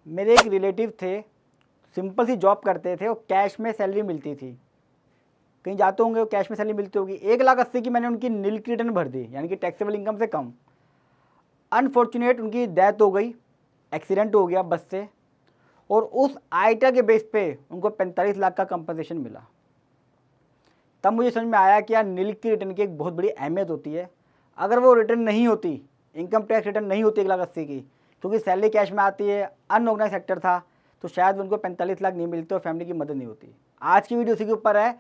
मेरे एक रिलेटिव थे, सिंपल सी जॉब करते थे और कैश में सैलरी मिलती थी। कहीं जाते होंगे वो कैश में सैलरी मिलती होगी। 1,80,000 की मैंने उनकी नील की रिटर्न भर दी, यानी कि टैक्सेबल इनकम से कम। अनफॉर्चुनेट उनकी डेथ हो गई, एक्सीडेंट हो गया बस से, और उस आइटा के बेस पे उनको 45 लाख का कंपनसेशन मिला। तब मुझे समझ में आया कि यार नील की रिटर्न की एक बहुत बड़ी अहमियत होती है। अगर वो रिटर्न नहीं होती, इनकम टैक्स रिटर्न नहीं होती 1,80,000 की, क्योंकि सैलरी कैश में आती है, अनऑर्गेनाइज सेक्टर था, तो शायद उनको 45 लाख नहीं मिलते और फैमिली की मदद नहीं होती। आज की वीडियो उसी के ऊपर है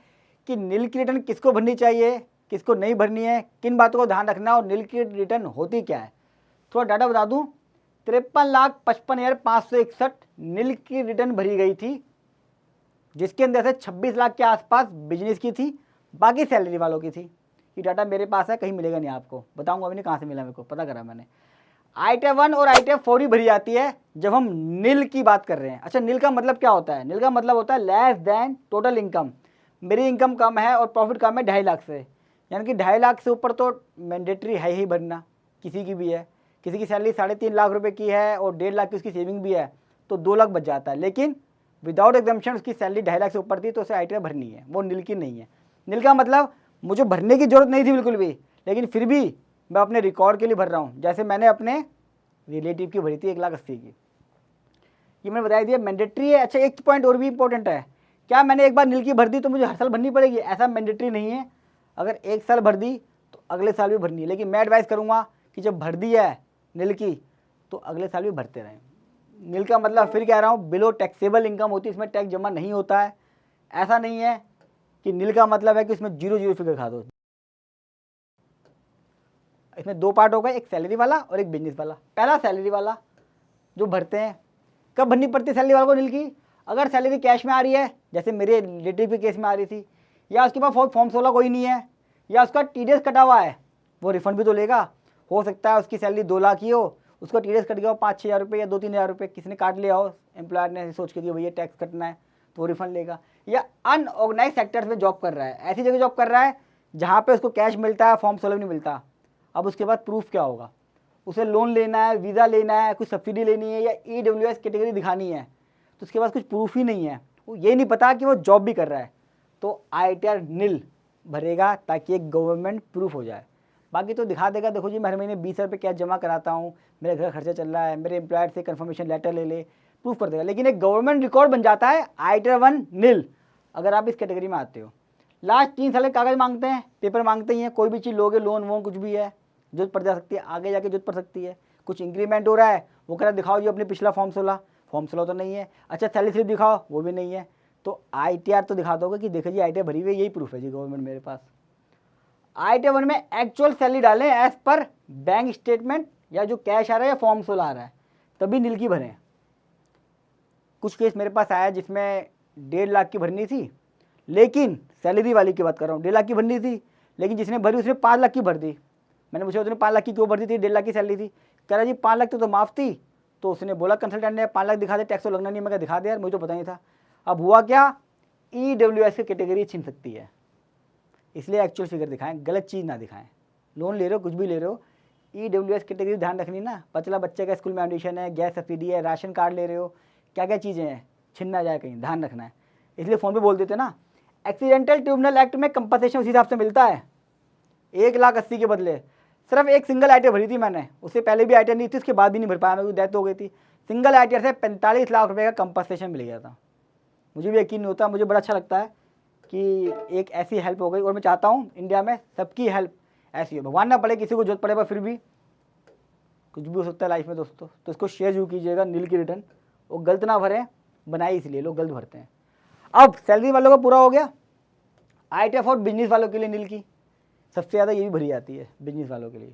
कि नील की रिटर्न किसको भरनी चाहिए, किसको नहीं भरनी है, किन बातों को ध्यान रखना है और नील की रिटर्न होती क्या है। थोड़ा डाटा बता दूं, 53,55,561 नील की रिटर्न भरी गई थी, जिसके अंदर से 26 लाख के आसपास बिजनेस की थी, बाकी सैलरी वालों की थी। ये डाटा मेरे पास है, कहीं मिलेगा नहीं आपको, बताऊंगा अभी नहीं कहाँ से मिला, मेरे को पता करा मैंने। आइटम 1 और आइटम 4 ही भरी जाती है जब हम नील की बात कर रहे हैं। अच्छा, नील का मतलब क्या होता है? नील का मतलब होता है लेस देन टोटल इनकम। मेरी इनकम कम है और प्रॉफिट कम है 2.5 लाख से, यानी कि 2.5 लाख से ऊपर तो मैंडेटरी है ही भरना, किसी की भी है। किसी की सैलरी 3.5 लाख रुपए की है और 1.5 लाख की उसकी सेविंग भी है, तो 2 लाख बच जाता है। लेकिन विदाउट एग्जाम्पशन उसकी सैलरी 2.5 लाख से ऊपर थी तो उसे आइटम भरनी है, वो नील की नहीं है। नील का मतलब मुझे भरने की जरूरत नहीं थी बिल्कुल भी, लेकिन फिर भी मैं अपने रिकॉर्ड के लिए भर रहा हूँ। जैसे मैंने अपने रिलेटिव की भरी थी 1,80,000 की, ये मैंने बता दिया मैंडेटरी है। अच्छा, एक पॉइंट और भी इंपॉर्टेंट है, क्या मैंने एक बार नील की भर दी तो मुझे हर साल भरनी पड़ेगी? ऐसा मैंडेटरी नहीं है। अगर एक साल भर दी तो अगले साल भी भरनी है, लेकिन मैं एडवाइस करूँगा कि जब भर दी है नील की तो अगले साल भी भरते रहें। नील का मतलब फिर कह रहा हूँ, बिलो टैक्सेबल इनकम होती है, इसमें टैक्स जमा नहीं होता है। ऐसा नहीं है कि नील का मतलब है कि इसमें 0 फिगर खा दो। इसमें 2 पार्ट होगा, एक सैलरी वाला और एक बिजनेस वाला। पहला सैलरी वाला जो भरते हैं, कब भरनी पड़ती है सैलरी वाले को नील की? अगर सैलरी कैश में आ रही है, जैसे मेरे रिलेटिव के केस में आ रही थी, या उसके पास फॉर्म 16 कोई नहीं है, या उसका टीडीएस कटा हुआ है, वो रिफंड भी तो लेगा। हो सकता है उसकी सैलरी 2 लाख की हो, उसका टीडीएस कट गया हो 5-6 हज़ार रुपये या 2-3 हज़ार रुपये, किसी ने काट लिया हो, एम्प्लॉयर ने सोच के कि भैया टैक्स कटना है, तो वो रिफंड लेगा। या अनऑर्गेनाइज सेक्टर्स में जॉब कर रहा है, ऐसी जगह जॉब कर रहा है जहाँ पे उसको कैश मिलता है, फॉर्म 16 नहीं मिलता। अब उसके बाद प्रूफ क्या होगा? उसे लोन लेना है, वीज़ा लेना है, कुछ सब्सिडी लेनी है, या ईडब्ल्यूएस कैटेगरी दिखानी है, तो उसके पास कुछ प्रूफ ही नहीं है, वो ये नहीं पता कि वो जॉब भी कर रहा है, तो आईटीआर नील भरेगा ताकि एक गवर्नमेंट प्रूफ हो जाए। बाकी तो दिखा देगा, देखो जी मैं हर महीने 20,000 रुपये कैश जमा कराता हूँ, मेरे घर खर्चा चल रहा है, मेरे एम्प्लॉयर से कन्फर्मेशन लेटर ले ले, प्रूफ कर देगा। लेकिन एक गवर्नमेंट रिकॉर्ड बन जाता है आईटीआर 1 नील, अगर आप इस कैटेगरी में आते हो। लास्ट 3 साल के कागज़ मांगते हैं, पेपर मांगते ही हैं, कोई भी चीज़ लोगे, लोन वोन कुछ भी है, जरूरत पड़ जा सकती है, आगे जाके जरूरत पड़ सकती है। कुछ इंक्रीमेंट हो रहा है, वो कह रहा दिखाओ जी अपने पिछला फॉर्म 16 तो नहीं है। अच्छा, सैलरी स्लिप दिखाओ, वो भी नहीं है, तो आईटीआर तो दिखा दोगे कि देखो जी आईटीआर भरी हुई, यही प्रूफ है जी गवर्नमेंट मेरे पास। आईटीआर 1 में एक्चुअल सैलरी डालें एज पर बैंक स्टेटमेंट, या जो कैश आ रहा है या फॉर्म 16 आ रहा है, तभी नील की भरें। कुछ केस मेरे पास आया जिसमें 1.5 लाख की भरनी थी, लेकिन सैलरी वाली की बात कर रहा हूँ, 1.5 लाख की भरनी थी, लेकिन जिसने भरी उसने 5 लाख की भर दी। मैंने पूछा उसने 5 लाख की क्यों भर दी थी? 1.5 लाख की सैलरी थी। कह रहा जी 5 लाख तो माफ़ थी, तो उसने बोला कंसल्टेंट ने 5 लाख दिखा दे, टैक्स तो लगना नहीं। मैं दिखा दे यार, मुझे तो पता नहीं था। अब हुआ क्या, ईडब्ल्यूएस की कैटेगरी छीन सकती है, इसलिए एक्चुअल फिगर दिखाएं, गलत चीज़ ना दिखाएं। लोन ले रहे हो, कुछ भी ले रहे हो, ईडब्ल्यूएस कैटेगरी ध्यान रखनी ना। पचला बच्चे का स्कूल में एडमिशन है, गैस सब्सिडी है, राशन कार्ड ले रहे हो, क्या क्या चीज़ें हैं, छिन ना जाए कहीं, ध्यान रखना है। इसलिए फ़ोन पे बोल देते ना, एक्सीडेंटल ट्रिब्यूनल एक्ट में कंपनसेशन उसी हिसाब से मिलता है। 1,80,000 के बदले सिर्फ एक सिंगल आईटीआर भरी थी मैंने, उससे पहले भी आईटीआर नहीं थी, उसके बाद भी नहीं भर पाया, मेरी डेथ हो गई थी। सिंगल आईटीआर से 45 लाख रुपए का कंपनसेशन मिल गया था। मुझे भी यकीन नहीं होता, मुझे बड़ा अच्छा लगता है कि एक ऐसी हेल्प हो गई, और मैं चाहता हूँ इंडिया में सबकी हेल्प ऐसी हो। भगवान ना पड़े, किसी को जरूरत पड़े, पर फिर भी कुछ भी हो सकता है लाइफ में दोस्तों, तो इसको शेयर जरूर कीजिएगा। नील की रिटर्न वो गलत ना भरें, बनाई इसलिए लोग गलत भरते हैं। अब सैलरी वालों का पूरा हो गया, आईटीआर और बिजनेस वालों के लिए नील की सबसे ज़्यादा ये भी भरी जाती है बिजनेस वालों के लिए।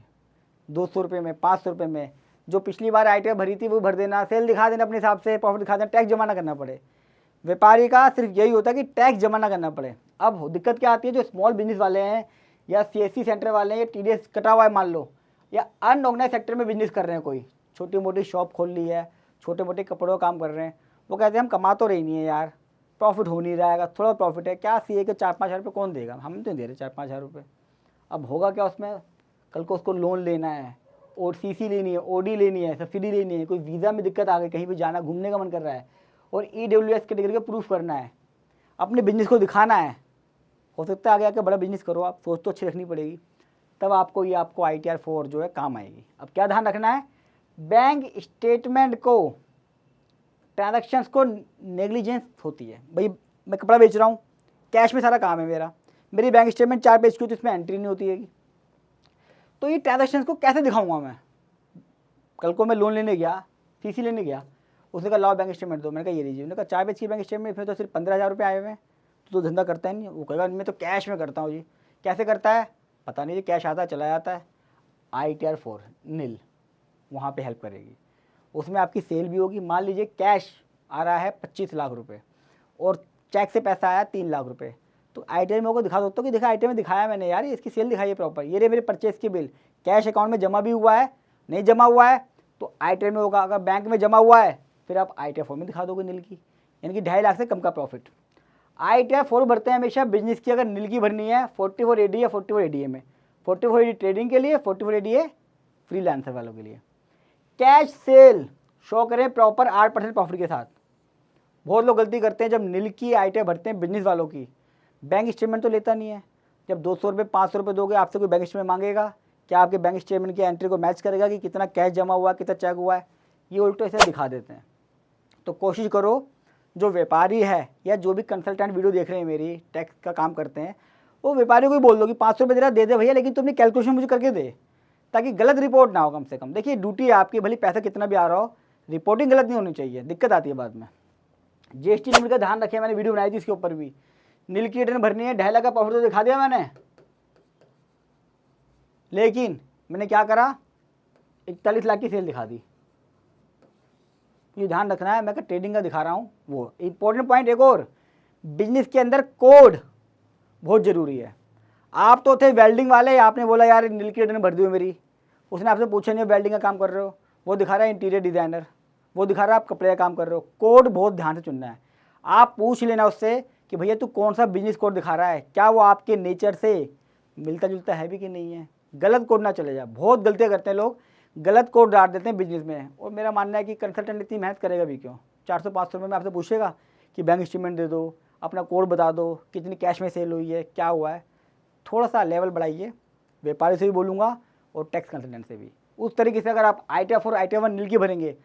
200 रुपये में, 500 रुपये में, जो पिछली बार आईटीआर भरी थी वो भर देना, सेल दिखा देना अपने हिसाब से, प्रॉफिट दिखा देना, टैक्स जमा ना करना पड़े। व्यापारी का सिर्फ यही होता है कि टैक्स जमा ना करना पड़े। अब दिक्कत क्या आती है, जो स्मॉल बिजनेस वाले हैं या सीएससी सेंटर वाले हैं, या टीडीएस कटा हुआ है मान लो, या अनऑर्गेनाइज सेक्टर में बिजनेस कर रहे हैं, कोई छोटी मोटी शॉप खोल ली है, छोटे मोटे कपड़ों का काम कर रहे हैं, वो कहते हैं हम कमा तो रही नहीं है यार, प्रॉफिट हो नहीं रहा है, थोड़ा प्रॉफिट है, क्या सीए के 4-5 हज़ार रुपये कौन देगा, हम तो नहीं दे रहे 4-5 हज़ार रुपये। अब होगा क्या उसमें, कल को उसको लोन लेना है, और सीसी लेनी है, ओडी लेनी है, सब्सिडी लेनी है, कोई वीज़ा में दिक्कत आ गई, कहीं भी जाना घूमने का मन कर रहा है और EWS कैटेगरी का प्रूफ करना है, अपने बिजनेस को दिखाना है, हो सकता है आगे आके बड़ा बिजनेस करो आप, सोच तो अच्छी रखनी पड़ेगी, तब आपको ITR 4 जो है काम आएगी। अब क्या ध्यान रखना है, बैंक स्टेटमेंट को, ट्रांजैक्शंस को नेग्लिजेंस होती है। भाई मैं कपड़ा बेच रहा हूँ, कैश में सारा काम है मेरा, मेरी बैंक स्टेटमेंट 4 पेज की होती है, इसमें एंट्री नहीं होती है, तो ये ट्रांजैक्शंस को कैसे दिखाऊंगा मैं। कल को मैं लोन लेने गया, सीसी लेने गया, उसने कहा लाओ बैंक स्टेटमेंट दो, मैंने कहा ये लीजिए, उन्होंने कहा 4 पेज की बैंक स्टेटमेंट, फिर तो सिर्फ 15,000 रुपये आए हुए हैं, तो धंधा करता ही नहीं। वो कहेगा मैं तो कैश में करता हूँ जी। कैसे करता है पता नहीं जी, कैश आता है चला जाता है। ITR 4 नील वहाँ पे हेल्प करेगी, उसमें आपकी सेल भी होगी। मान लीजिए कैश आ रहा है 25 लाख रुपए और चेक से पैसा आया 3 लाख रुपए, तो ITR में को दिखा सकता हूँ कि देखा ITR में दिखाया मैंने, यार इसकी सेल दिखाई है प्रॉपर, ये रे मेरे परचेस की बिल, कैश अकाउंट में जमा भी हुआ है, नहीं जमा हुआ है तो ITR में होगा, अगर बैंक में जमा हुआ है फिर आप ITR 4 में दिखा दोगे नील की, यानी कि 2.5 लाख से कम का प्रॉफिट। ITR 4 भरते हैं हमेशा बिजनेस की, अगर नील की भरनी है 44 AD या 44 ADA में, 44 AD ट्रेडिंग के लिए, 44 ADA फ्रीलांसर वालों के लिए। कैश सेल शो करें प्रॉपर 8% प्रॉफिट के साथ। बहुत लोग गलती करते हैं, जब नील की ITR भरते हैं बिजनेस वालों की, बैंक स्टेटमेंट तो लेता नहीं है, जब 200 रुपये 500 रुपये दोगे आपसे कोई बैंक स्टेटमेंट मांगेगा, क्या आपके बैंक स्टेटमेंट की एंट्री को मैच करेगा कि कितना कैश जमा हुआ है, कितना चेक हुआ है, ये उल्टो ऐसे दिखा देते हैं। तो कोशिश करो, जो व्यापारी है या जो भी कंसल्टेंट वीडियो देख रहे हैं मेरी, टैक्स का काम करते हैं, वो व्यापारी को ही बोल दो कि 500 रुपये दे रहा, दे दे भैया, लेकिन तुमने कैलकुलेशन मुझे करके दे, ताकि गलत रिपोर्ट ना हो कम से कम। देखिए ड्यूटी है आपकी, भले पैसा कितना भी आ रहा हो, रिपोर्टिंग गलत नहीं होनी चाहिए, दिक्कत आती है बाद में। GST लिमिट का ध्यान रखें, मैंने वीडियो बनाई थी इसके ऊपर भी। नील की रिटर्न भरनी है, 2.5 लाख का प्रॉफिट तो दिखा दिया मैंने, लेकिन मैंने क्या करा, 41 लाख की सेल दिखा दी। ये ध्यान रखना है, मैं ट्रेडिंग का दिखा रहा हूँ। वो इंपॉर्टेंट पॉइंट एक और, बिजनेस के अंदर कोड बहुत ज़रूरी है। आप तो थे वेल्डिंग वाले, आपने बोला यार नील की रिटर्न भर दी मेरी, उसने आपसे पूछा नहीं वेल्डिंग का काम कर रहे हो, वो दिखा रहा है इंटीरियर डिज़ाइनर, वो दिखा रहा है आप कपड़े का काम कर रहे हो। कोड बहुत ध्यान से चुनना है, आप पूछ लेना उससे कि भैया तू कौन सा बिजनेस कोड दिखा रहा है, क्या वो आपके नेचर से मिलता जुलता है भी कि नहीं है, गलत कोड ना चले जाए। बहुत गलतियाँ करते हैं लोग, गलत कोड डाल देते हैं बिजनेस में, और मेरा मानना है कि कंसल्टेंट इतनी मेहनत करेगा भी क्यों। 400-500 रुपये में आपसे पूछेगा कि बैंक स्टेटमेंट दे दो, अपना कोड बता दो, कितनी कैश में सेल हुई है, क्या हुआ है। थोड़ा सा लेवल बढ़ाइए, व्यापारी से भी बोलूँगा और टैक्स कंसल्टेंट से भी। उस तरीके से अगर आप ITR 4 ITR 1 नील की भरेंगे,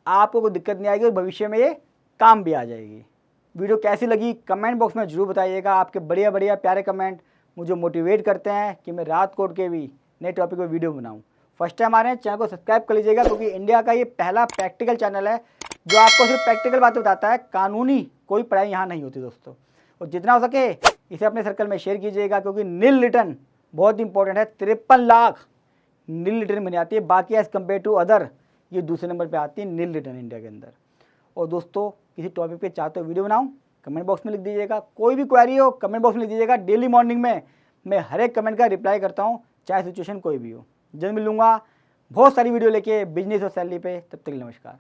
आपको कोई दिक्कत नहीं आएगी और भविष्य में ये काम भी आ जाएगी। वीडियो कैसी लगी कमेंट बॉक्स में जरूर बताइएगा। आपके बढ़िया बढ़िया प्यारे कमेंट मुझे मोटिवेट करते हैं कि मैं रात कोड के भी नए टॉपिक पर वीडियो बनाऊं। फर्स्ट टाइम आ रहे हैं, चैनल को सब्सक्राइब कर लीजिएगा, क्योंकि इंडिया का ये पहला प्रैक्टिकल चैनल है जो आपको सिर्फ प्रैक्टिकल बातें बताता है, कानूनी कोई पढ़ाई यहाँ नहीं होती दोस्तों। और जितना हो सके इसे अपने सर्कल में शेयर कीजिएगा, क्योंकि नील रिटर्न बहुत इंपॉर्टेंट है। 53 लाख नील रिटर्न बनी आती है, बाकी एज़ कम्पेयर टू अदर ये दूसरे नंबर पे आती है नील रिटर्न इंडिया के अंदर। और दोस्तों किसी टॉपिक पे चाहते हो वीडियो बनाऊं, कमेंट बॉक्स में लिख दीजिएगा। कोई भी क्वेरी हो कमेंट बॉक्स में लिख दीजिएगा। डेली मॉर्निंग में मैं हर एक कमेंट का रिप्लाई करता हूं, चाहे सिचुएशन कोई भी हो। जल्द मिलूंगा बहुत सारी वीडियो लेके बिजनेस और सैलरी पे, तब तक नमस्कार।